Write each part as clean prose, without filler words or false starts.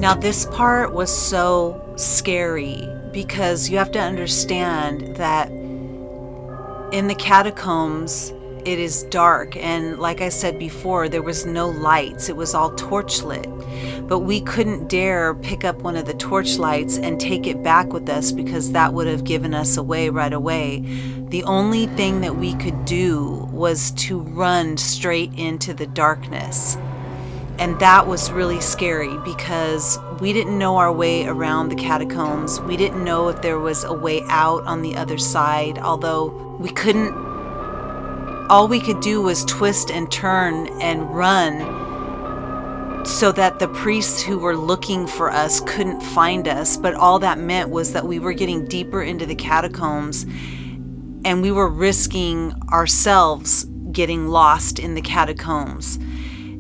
Now, this part was so scary because you have to understand that in the catacombs, it is dark. And like I said before, there was no lights. It was all torchlit. But we couldn't dare pick up one of the torch lights and take it back with us because that would have given us away right away. The only thing that we could do was to run straight into the darkness. And that was really scary because we didn't know our way around the catacombs. We didn't know if there was a way out on the other side, although we couldn't. All we could do was twist and turn and run so that the priests who were looking for us couldn't find us. But all that meant was that we were getting deeper into the catacombs and we were risking ourselves getting lost in the catacombs.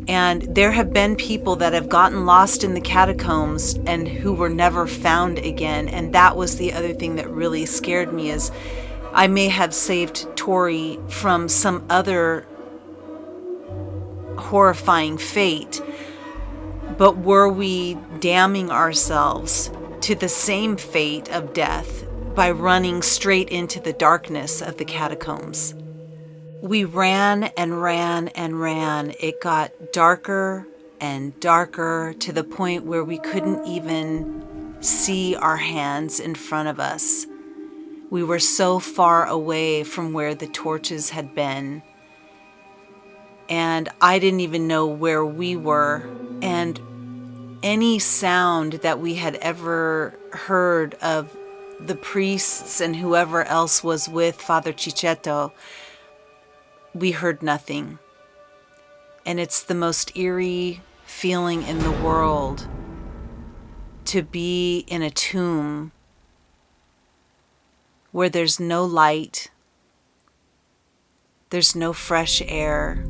And there have been people that have gotten lost in the catacombs and who were never found again. And that was the other thing that really scared me, is I may have saved Tori from some other horrifying fate, but were we damning ourselves to the same fate of death by running straight into the darkness of the catacombs? We ran and ran and ran. It got darker and darker to the point where we couldn't even see our hands in front of us. We were so far away from where the torches had been. And I didn't even know where we were. And any sound that we had ever heard of the priests and whoever else was with Father Cicetto, we heard nothing. And it's the most eerie feeling in the world to be in a tomb where there's no light, there's no fresh air,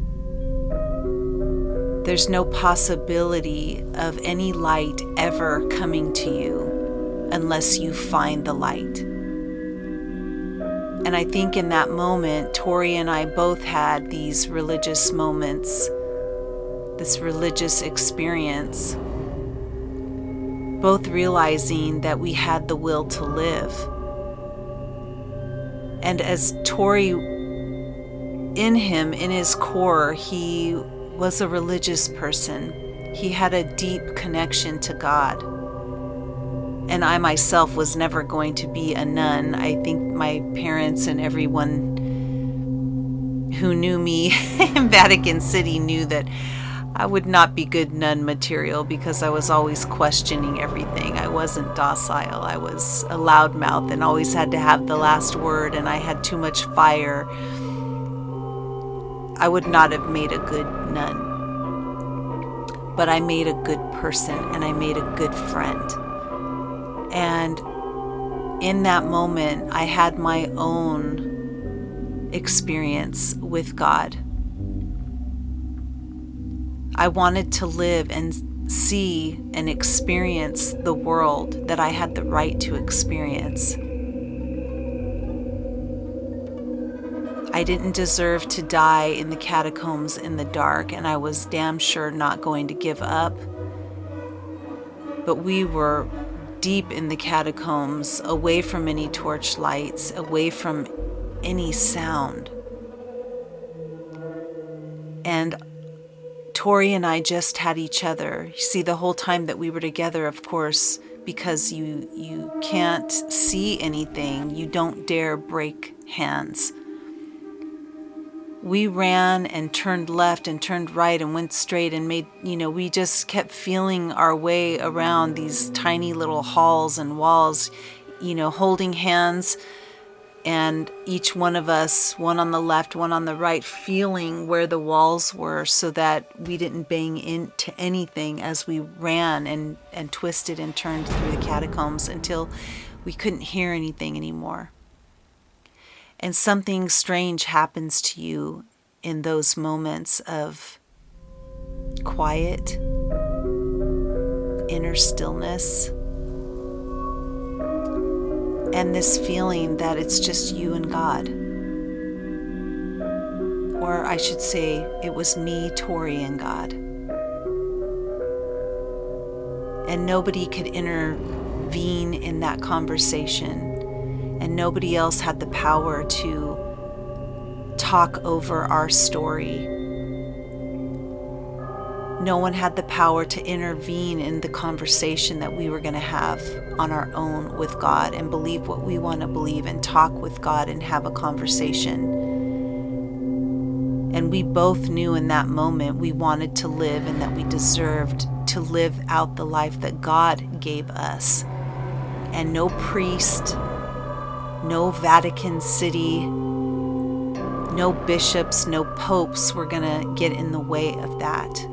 there's no possibility of any light ever coming to you unless you find the light. And I think in that moment, Tori and I both had these religious moments, this religious experience, both realizing that we had the will to live. And as Tori, in him, in his core, he was a religious person. He had a deep connection to God. And I myself was never going to be a nun. I think my parents and everyone who knew me in Vatican City knew that I would not be good nun material because I was always questioning everything. I wasn't docile. I was a loudmouth and always had to have the last word, and I had too much fire. I would not have made a good nun. But I made a good person and I made a good friend. And in that moment, I had my own experience with God. I wanted to live and see and experience the world that I had the right to experience. I didn't deserve to die in the catacombs in the dark, and I was damn sure not going to give up. But we were deep in the catacombs, away from any torch lights, away from any sound. And Tori and I just had each other. You see, the whole time that we were together, of course, because you can't see anything, you don't dare break hands. We ran and turned left and turned right and went straight and made, we just kept feeling our way around these tiny little halls and walls, holding hands, and each one of us, one on the left, one on the right, feeling where the walls were so that we didn't bang into anything as we ran and twisted and turned through the catacombs until we couldn't hear anything anymore. And something strange happens to you in those moments of quiet, inner stillness, and this feeling that it's just you and God. Or I should say, it was me, Tori, and God. and nobody could intervene in that conversation, and nobody else had the power to talk over our story. No one had the power to intervene in the conversation that we were going to have on our own with God and believe what we want to believe and talk with God and have a conversation. And we both knew in that moment we wanted to live and that we deserved to live out the life that God gave us. And no priest, no Vatican City, no bishops, no popes were going to get in the way of that.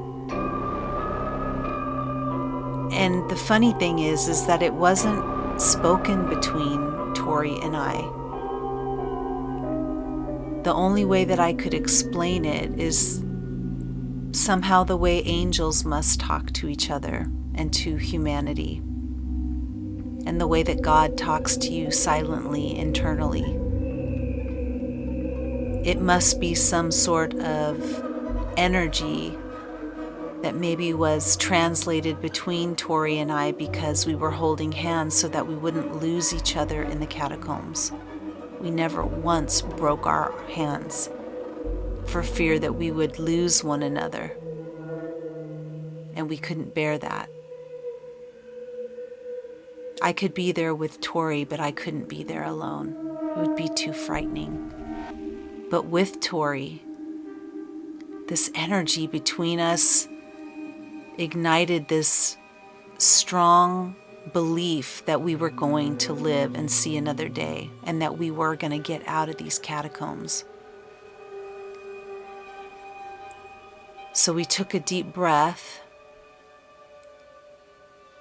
And the funny thing is that it wasn't spoken between Tori and I. The only way that I could explain it is somehow the way angels must talk to each other and to humanity, and the way that God talks to you silently, internally. It must be some sort of energy that maybe was translated between Tori and I because we were holding hands so that we wouldn't lose each other in the catacombs. We never once broke our hands for fear that we would lose one another. And we couldn't bear that. I could be there with Tori, but I couldn't be there alone. It would be too frightening. But with Tori, this energy between us ignited this strong belief that we were going to live and see another day, and that we were going to get out of these catacombs. So we took a deep breath,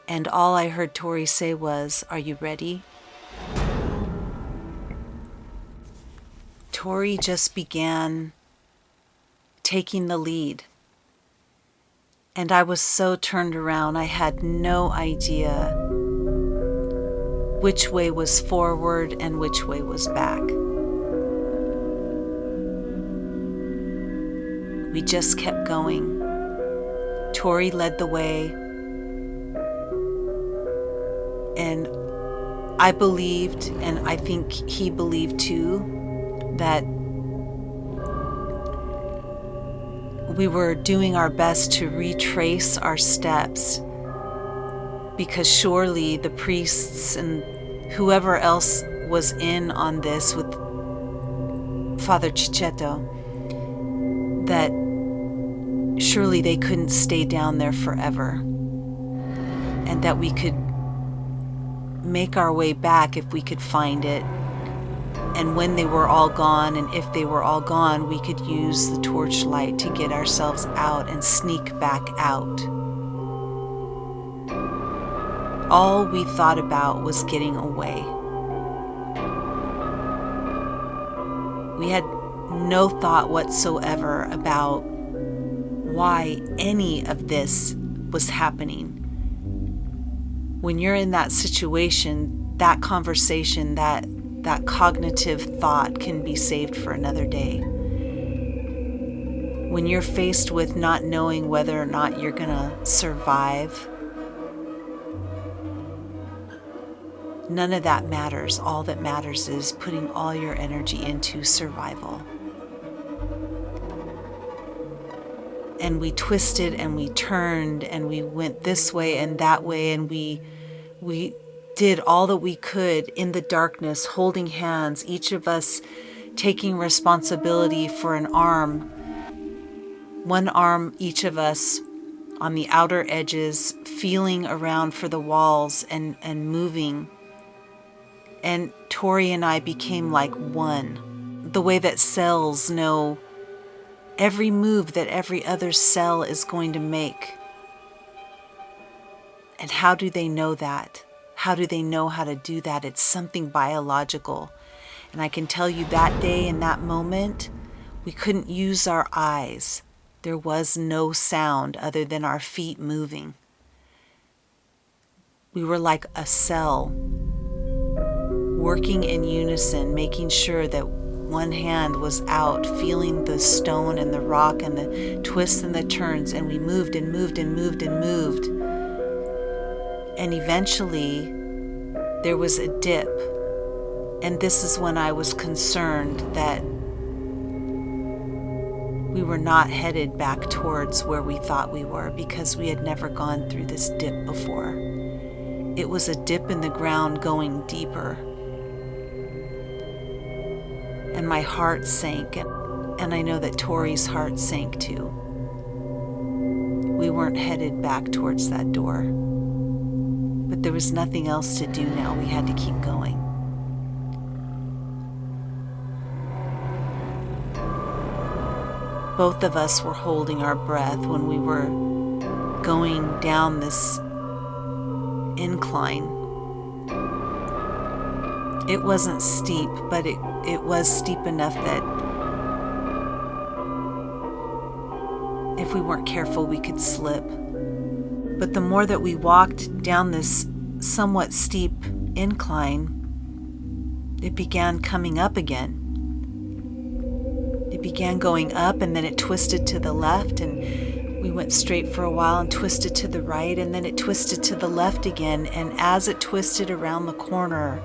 and all I heard Tori say was, "Are you ready?" Tori just began taking the lead. And I was so turned around, I had no idea which way was forward and which way was back. We just kept going. Tori led the way. And I believed, and I think he believed too, that we were doing our best to retrace our steps, because surely the priests and whoever else was in on this with Father Cicetto, that surely they couldn't stay down there forever, and that we could make our way back if we could find it. And when they were all gone, and if they were all gone, we could use the torchlight to get ourselves out and sneak back out. All we thought about was getting away. We had no thought whatsoever about why any of this was happening. When you're in that situation, that conversation, that cognitive thought can be saved for another day. When you're faced with not knowing whether or not you're going to survive, none of that matters. All that matters is putting all your energy into survival. And we twisted and we turned and we went this way and that way, and we did all that we could in the darkness, holding hands, each of us taking responsibility for an arm, one arm each of us on the outer edges, feeling around for the walls and moving. And Tori and I became like one. The way that cells know every move that every other cell is going to make. And how do they know that? How do they know how to do that? It's something biological. And I can tell you that day, in that moment, we couldn't use our eyes. There was no sound other than our feet moving. We were like a cell, working in unison, making sure that one hand was out, feeling the stone and the rock and the twists and the turns, and we moved and moved and moved and moved. And eventually there was a dip. And this is when I was concerned that we were not headed back towards where we thought we were, because we had never gone through this dip before. It was a dip in the ground going deeper. And my heart sank, and I know that Tori's heart sank too. We weren't headed back towards that door. But there was nothing else to do now. We had to keep going. Both of us were holding our breath when we were going down this incline. It wasn't steep, but it was steep enough that if we weren't careful, we could slip. But the more that we walked down this somewhat steep incline, it began coming up again. It began going up, and then it twisted to the left, and we went straight for a while and twisted to the right, and then it twisted to the left again. And as it twisted around the corner,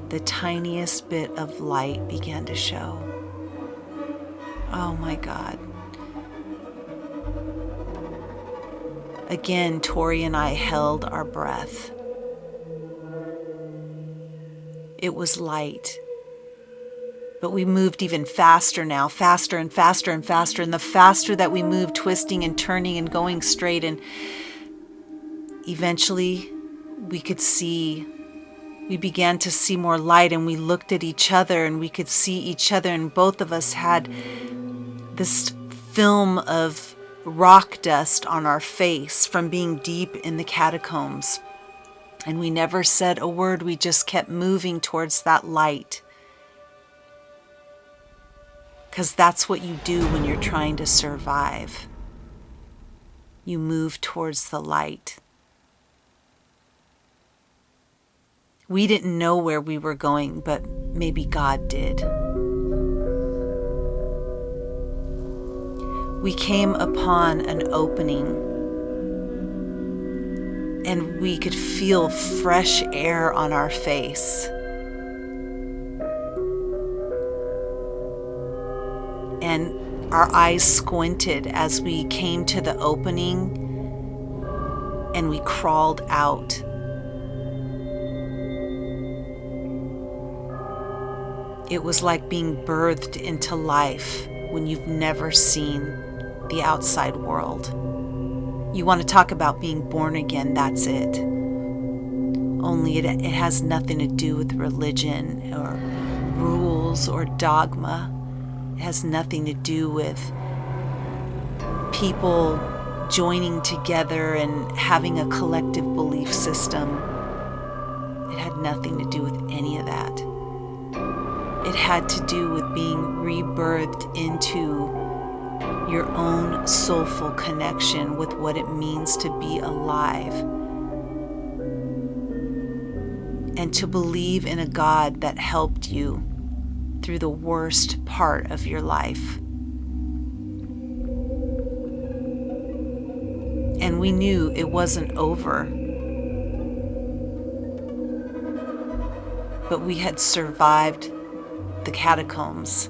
the tiniest bit of light began to show. Oh my God. Again, Tori and I held our breath. It was light. But we moved even faster now, faster and faster and faster. And the faster that we moved, twisting and turning and going straight, and eventually we began to see more light, and we looked at each other and we could see each other, and both of us had this film of rock dust on our face from being deep in the catacombs. And we never said a word. We just kept moving towards that light. Because that's what you do when you're trying to survive. You move towards the light. We didn't know where we were going, but maybe God did. We came upon an opening, and we could feel fresh air on our face. And our eyes squinted as we came to the opening, and we crawled out. It was like being birthed into life when you've never seen the outside world. You want to talk about being born again, that's it. Only it has nothing to do with religion or rules or dogma. It has nothing to do with people joining together and having a collective belief system. It had nothing to do with any of that. It had to do with being rebirthed into your own soulful connection with what it means to be alive, and to believe in a God that helped you through the worst part of your life. And we knew it wasn't over, but we had survived the catacombs,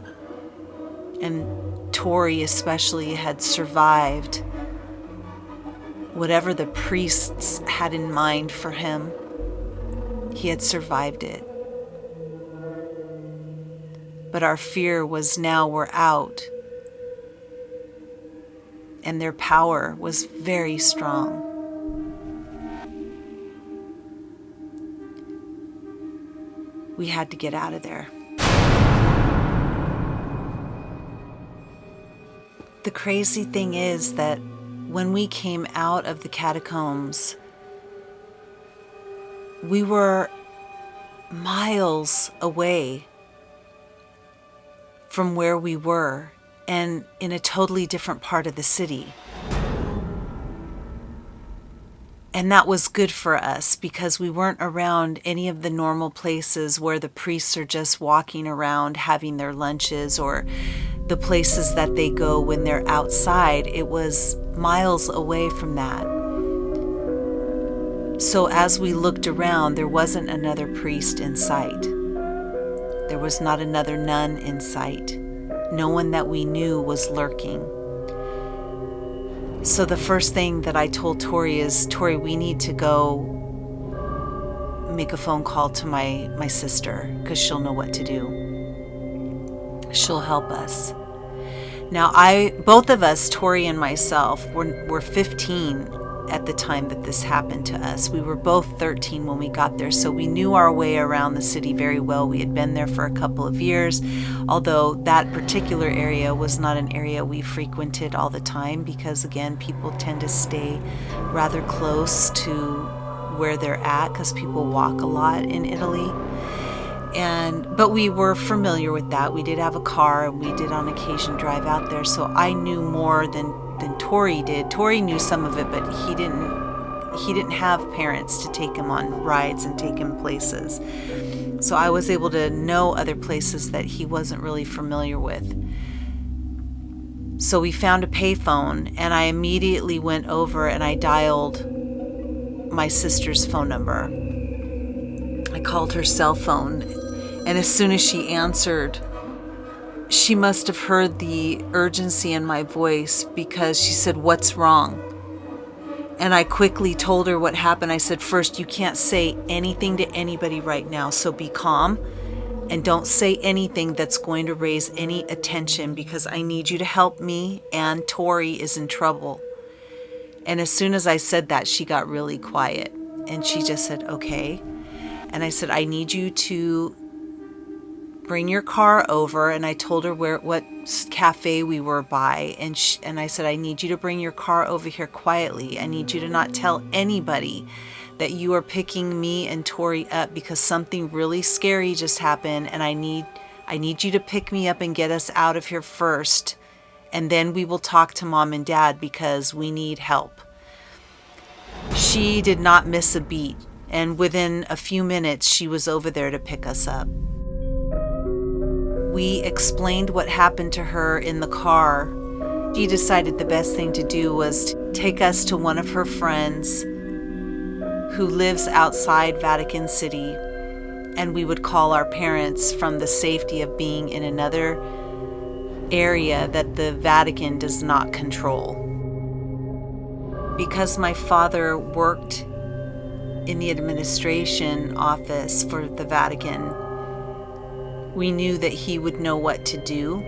and Tori especially had survived whatever the priests had in mind for him. He had survived it. But our fear was now we're out, and their power was very strong. We had to get out of there. The crazy thing is that when we came out of the catacombs, we were miles away from where we were, and in a totally different part of the city. And that was good for us because we weren't around any of the normal places where the priests are just walking around having their lunches, or the places that they go when they're outside. It was miles away from that. So as we looked around, there wasn't another priest in sight. There was not another nun in sight. No one that we knew was lurking. So the first thing that I told Tori is, Tori, we need to go make a phone call to my sister, because she'll know what to do. She'll help us. Now, both of us, Tori and myself, were 15 at the time that this happened to us. We were both 13 when we got there, so we knew our way around the city very well. We had been there for a couple of years, although that particular area was not an area we frequented all the time, because again, people tend to stay rather close to where they're at, because people walk a lot in Italy. But we were familiar with that. We did have a car, and we did on occasion drive out there, so I knew more than Tori did. Tori knew some of it, but he didn't have parents to take him on rides and take him places. So I was able to know other places that he wasn't really familiar with. So we found a payphone, and I immediately went over and I dialed my sister's phone number. I called her cell phone, and as soon as she answered, she must have heard the urgency in my voice, because she said, "What's wrong?" And I quickly told her what happened. I said, "First, you can't say anything to anybody right now, so be calm and don't say anything that's going to raise any attention, because I need you to help me, and Tori is in trouble." And as soon as I said that, she got really quiet, and she just said, "Okay." And I said, "I need you to bring your car over," and I told her what cafe we were by, and I said, "I need you to bring your car over here quietly. I need you to not tell anybody that you are picking me and Tori up, because something really scary just happened, and I need you to pick me up and get us out of here first, and then we will talk to Mom and Dad, because we need help." She did not miss a beat, and within a few minutes she was over there to pick us up. We explained what happened to her in the car. She decided the best thing to do was to take us to one of her friends who lives outside Vatican City, and we would call our parents from the safety of being in another area that the Vatican does not control. Because my father worked in the administration office for the Vatican, we knew that he would know what to do,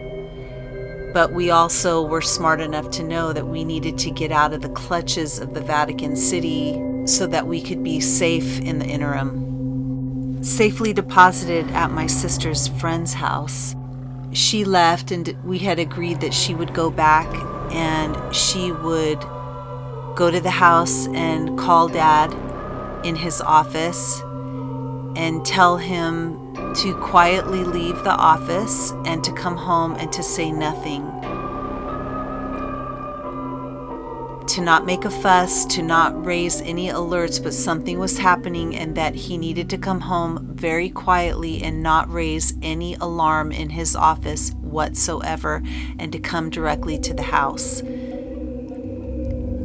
but we also were smart enough to know that we needed to get out of the clutches of the Vatican City so that we could be safe in the interim. Safely deposited at my sister's friend's house, she left, and we had agreed that she would go back and she would go to the house and call Dad in his office and tell him to quietly leave the office and to come home and to say nothing. To not make a fuss, to not raise any alerts, but something was happening, and that he needed to come home very quietly and not raise any alarm in his office whatsoever, and to come directly to the house.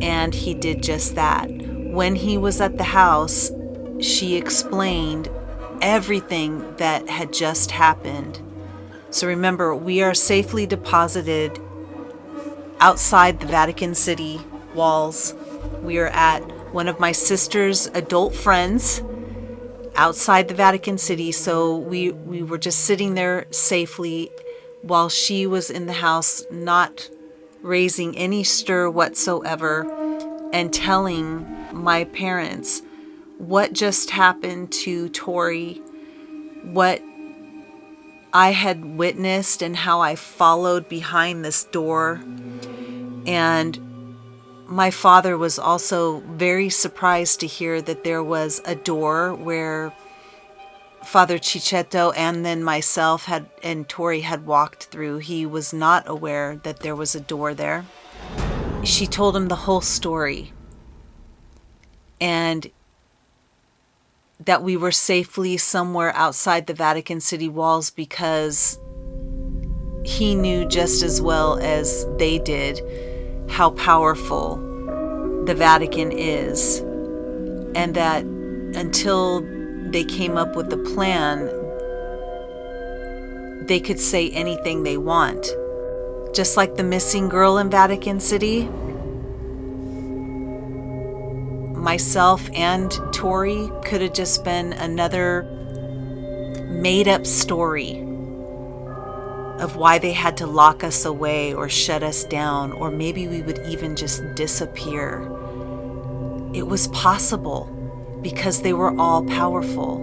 And he did just that. When he was at the house, she explained everything that had just happened. So remember, we are safely deposited outside the Vatican City walls. We are at one of my sister's adult friends outside the Vatican City, so we were just sitting there safely while she was in the house, not raising any stir whatsoever, and telling my parents what just happened to Tori, what I had witnessed, and how I followed behind this door. And my father was also very surprised to hear that there was a door where Father Cicetto and then myself and Tori had walked through. He was not aware that there was a door there. She told him the whole story, and that we were safely somewhere outside the Vatican City walls, because he knew just as well as they did how powerful the Vatican is. and that until they came up with a plan, they could say anything they want. Just like the missing girl in Vatican City, myself and Tori could have just been another made-up story of why they had to lock us away or shut us down, or maybe we would even just disappear. It was possible because they were all powerful.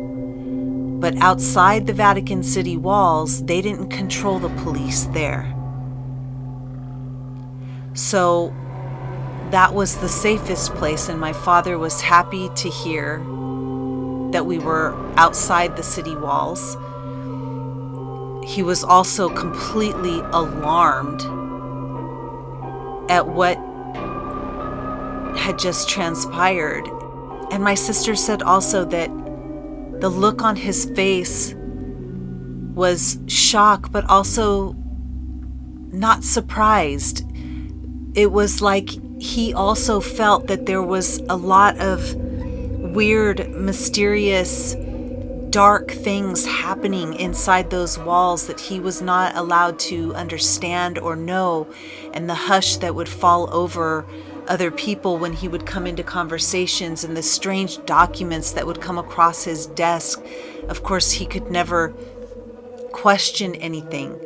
But outside the Vatican City walls, they didn't control the police there. So that was the safest place, and my father was happy to hear that we were outside the city walls. He was also completely alarmed at what had just transpired. And my sister said also that the look on his face was shock, but also not surprised. It was like he also felt that there was a lot of weird, mysterious, dark things happening inside those walls that he was not allowed to understand or know, and the hush that would fall over other people when he would come into conversations, and the strange documents that would come across his desk. Of course, he could never question anything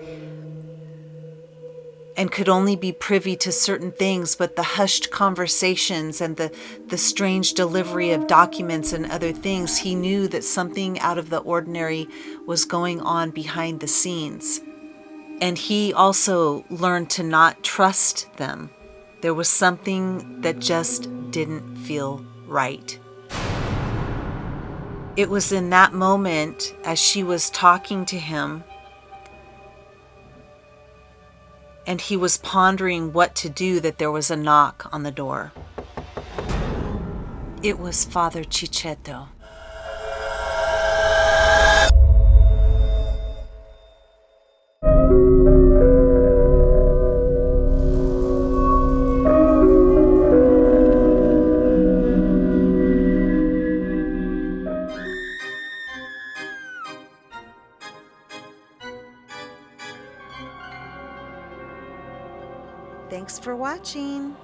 and could only be privy to certain things, but the hushed conversations and the strange delivery of documents and other things, he knew that something out of the ordinary was going on behind the scenes. And he also learned to not trust them. There was something that just didn't feel right. It was in that moment, as she was talking to him, and he was pondering what to do, that there was a knock on the door. It was Father Cicetto. Thanks for watching.